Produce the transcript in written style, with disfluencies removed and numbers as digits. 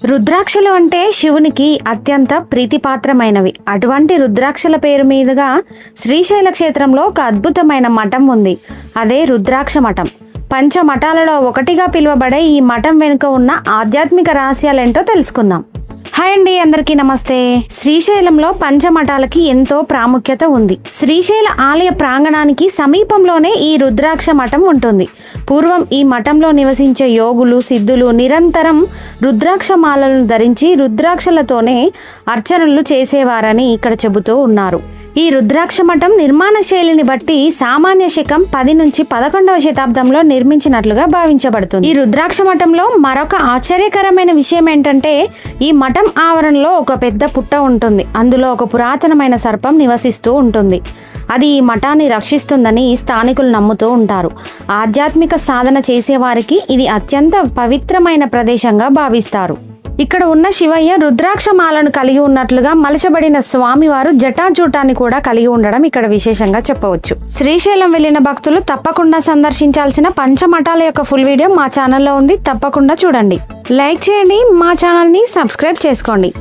రుద్రాక్షలు అంటే శివునికి అత్యంత ప్రీతిపాత్రమైనవి. అటువంటి రుద్రాక్షల పేరు మీదుగా శ్రీశైల క్షేత్రంలో ఒక అద్భుతమైన మఠం ఉంది. అదే రుద్రాక్ష మఠం. పంచమఠాలలో ఒకటిగా పిలువబడే ఈ మఠం వెనుక ఉన్న ఆధ్యాత్మిక రహస్యాలేంటో తెలుసుకుందాం. హాయ్ అండి, అందరికీ నమస్తే. శ్రీశైలంలో పంచమఠాలకి ఎంతో ప్రాముఖ్యత ఉంది. శ్రీశైల ఆలయ ప్రాంగణానికి సమీపంలోనే ఈ రుద్రాక్ష మఠం ఉంటుంది. పూర్వం ఈ మఠంలో నివసించే యోగులు, సిద్ధులు నిరంతరం రుద్రాక్ష మాలలను ధరించి రుద్రాక్షలతోనే అర్చనలు చేసేవారని ఇక్కడ చెబుతూ ఉన్నారు. ఈ రుద్రాక్ష మఠం నిర్మాణ శైలిని బట్టి సామాన్య శకం 10 నుంచి 11వ శతాబ్దంలో నిర్మించినట్లుగా భావించబడుతుంది. ఈ రుద్రాక్ష మఠంలో మరొక ఆశ్చర్యకరమైన విషయం ఏంటంటే, ఈ మఠం ఆవరణలో ఒక పెద్ద పుట్ట ఉంటుంది. అందులో ఒక పురాతనమైన సర్పం నివసిస్తూ ఉంటుంది. అది ఈ మఠాన్ని రక్షిస్తుందని స్థానికులు నమ్ముతూ ఉంటారు. ఆధ్యాత్మిక సాధన చేసేవారికి ఇది అత్యంత పవిత్రమైన ప్రదేశంగా భావిస్తారు. ఇక్కడ ఉన్న శివయ్య రుద్రాక్షమాలను కలిగి ఉన్నట్లుగా మలచబడిన స్వామివారు జటాజూటాన్ని కూడా కలిగి ఉండడం ఇక్కడ విశేషంగా చెప్పవచ్చు. శ్రీశైలం వెళ్లిన భక్తులు తప్పకుండా సందర్శించాల్సిన పంచమఠాల యొక్క ఫుల్ వీడియో మా ఛానల్లో ఉంది. తప్పకుండా చూడండి, లైక్ చేయండి, మా ఛానల్ని సబ్స్క్రైబ్ చేసుకోండి.